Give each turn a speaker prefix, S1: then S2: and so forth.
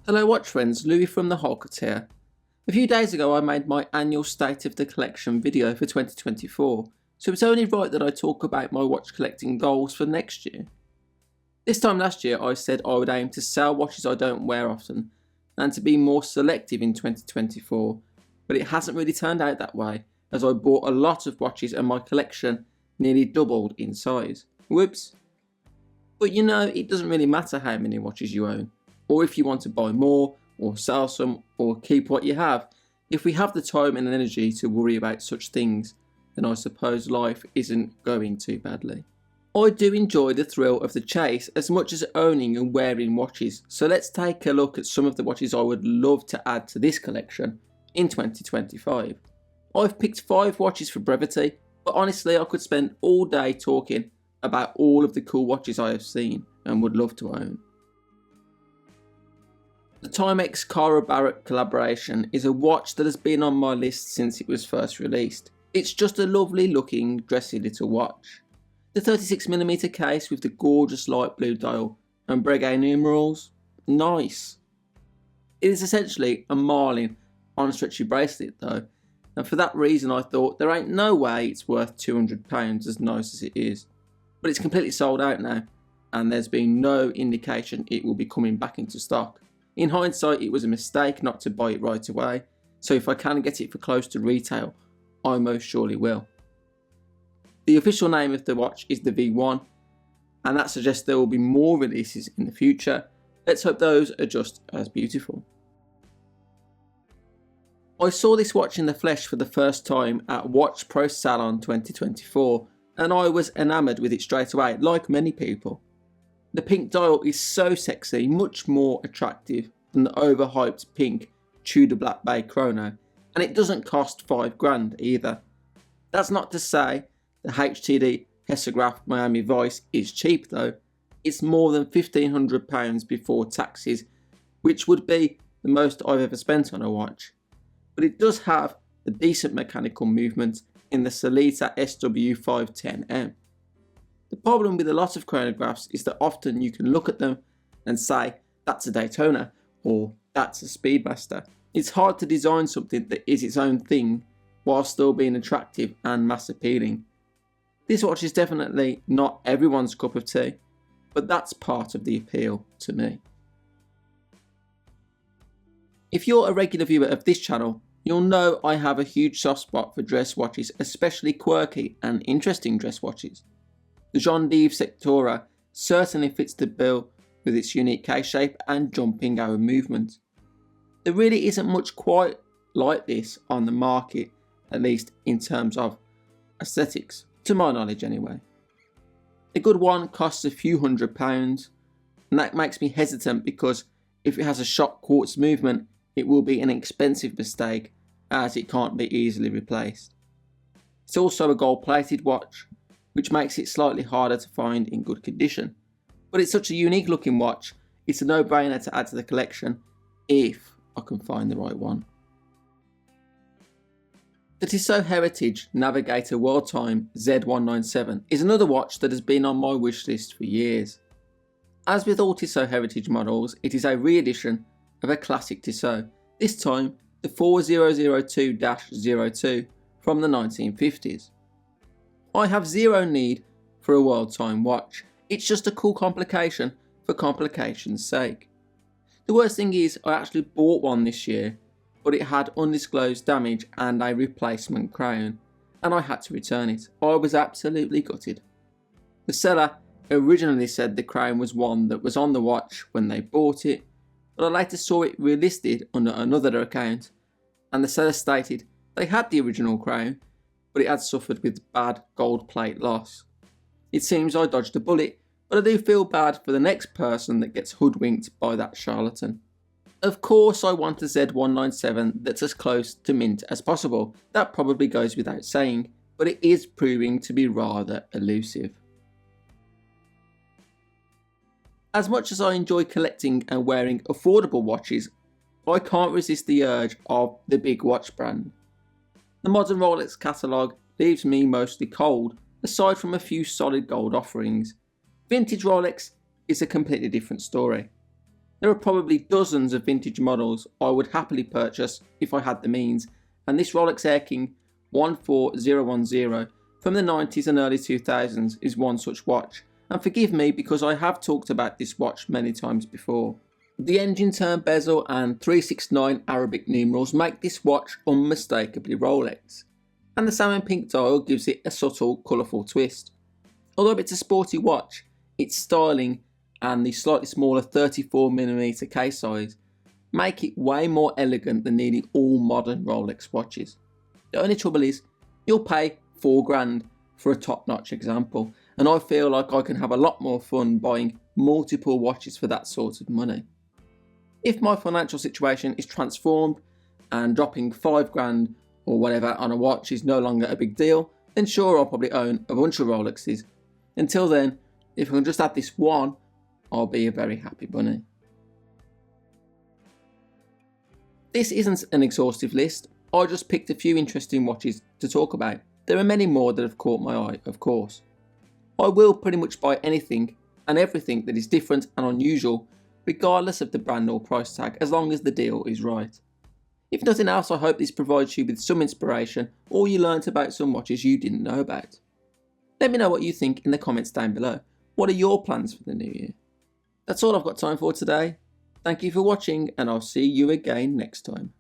S1: Hello watch friends, Louis from the HTD here. A few days ago I made my annual State of the Collection video for 2024, so it's only right that I talk about my watch collecting goals for next year. This time last year I said I would aim to sell watches I don't wear often and to be more selective in 2024, but it hasn't really turned out that way as I bought a lot of watches and my collection nearly doubled in size. Whoops. But you know, it doesn't really matter how many watches you own, or if you want to buy more, or sell some, or keep what you have. If we have the time and energy to worry about such things, then I suppose life isn't going too badly. I do enjoy the thrill of the chase as much as owning and wearing watches, so let's take a look at some of the watches I would love to add to this collection in 2025. I've picked 5 watches for brevity, but honestly I could spend all day talking about all of the cool watches I have seen and would love to own. The Timex Cara Barrett collaboration is a watch that has been on my list since it was first released. It's just a lovely looking, dressy little watch. The 36mm case with the gorgeous light blue dial and Breguet numerals, nice. It is essentially a marlin on a stretchy bracelet though, and for that reason I thought there ain't no way it's worth £200 as nice as it is. But it's completely sold out now, and there's been no indication it will be coming back into stock. In hindsight, it was a mistake not to buy it right away, so if I can get it for close to retail, I most surely will. The official name of the watch is the V1, and that suggests there will be more releases in the future. Let's hope those are just as beautiful. I saw this watch in the flesh for the first time at Watch Pro Salon 2024, and I was enamoured with it straight away, like many people. The pink dial is so sexy, much more attractive than the overhyped pink Tudor Black Bay Chrono, and it doesn't cost £5 either. That's not to say the HTD Hessograph Miami Vice is cheap though. It's more than £1,500 before taxes, which would be the most I've ever spent on a watch. But it does have a decent mechanical movement in the Sellita SW510M. The problem with a lot of chronographs is that often you can look at them and say, that's a Daytona, or that's a Speedmaster. It's hard to design something that is its own thing while still being attractive and mass appealing. This watch is definitely not everyone's cup of tea, but that's part of the appeal to me. If you're a regular viewer of this channel, you'll know I have a huge soft spot for dress watches, especially quirky and interesting dress watches. The Jean-Dive Sectora certainly fits the bill with its unique case shape and jumping hour movement. There really isn't much quite like this on the market, at least in terms of aesthetics, to my knowledge anyway. A good one costs a few £100s, and that makes me hesitant because if it has a shot quartz movement, it will be an expensive mistake as it can't be easily replaced. It's also a gold plated watch, which makes it slightly harder to find in good condition. But it's such a unique looking watch, it's a no-brainer to add to the collection if I can find the right one. The Tissot Heritage Navigator World Time Z197 is another watch that has been on my wish list for years. As with all Tissot Heritage models, it is a re-edition of a classic Tissot, this time the 4002-02 from the 1950s. I have zero need for a world time watch, it's just a cool complication for complication's sake. The worst thing is I actually bought one this year, but it had undisclosed damage and a replacement crown, and I had to return it. I was absolutely gutted. The seller originally said the crown was one that was on the watch when they bought it, but I later saw it relisted under another account, and the seller stated they had the original crown, but it had suffered with bad gold plate loss. It seems I dodged a bullet, but I do feel bad for the next person that gets hoodwinked by that charlatan. Of course I want a Z197 that's as close to mint as possible, that probably goes without saying, but it is proving to be rather elusive. As much as I enjoy collecting and wearing affordable watches, I can't resist the urge of the big watch brand. The modern Rolex catalogue leaves me mostly cold, aside from a few solid gold offerings. Vintage Rolex is a completely different story. There are probably dozens of vintage models I would happily purchase if I had the means, and this Rolex Air King 14010 from the 90s and early 2000s is one such watch, and forgive me because I have talked about this watch many times before. The engine turn bezel and 369 Arabic numerals make this watch unmistakably Rolex, and the salmon pink dial gives it a subtle, colourful twist. Although it's a sporty watch, its styling and the slightly smaller 34mm case size make it way more elegant than nearly all modern Rolex watches. The only trouble is, you'll pay $4,000 for a top-notch example, and I feel like I can have a lot more fun buying multiple watches for that sort of money. If my financial situation is transformed and dropping $5,000 or whatever on a watch is no longer a big deal, then sure, I'll probably own a bunch of Rolexes. Until then, if I can just add this one, I'll be a very happy bunny. This isn't an exhaustive list, I just picked a few interesting watches to talk about. There are many more that have caught my eye, of course. I will pretty much buy anything and everything that is different and unusual, regardless of the brand or price tag, as long as the deal is right. If nothing else, I hope this provides you with some inspiration, or you learnt about some watches you didn't know about. Let me know what you think in the comments down below. What are your plans for the new year? That's all I've got time for today. Thank you for watching, and I'll see you again next time.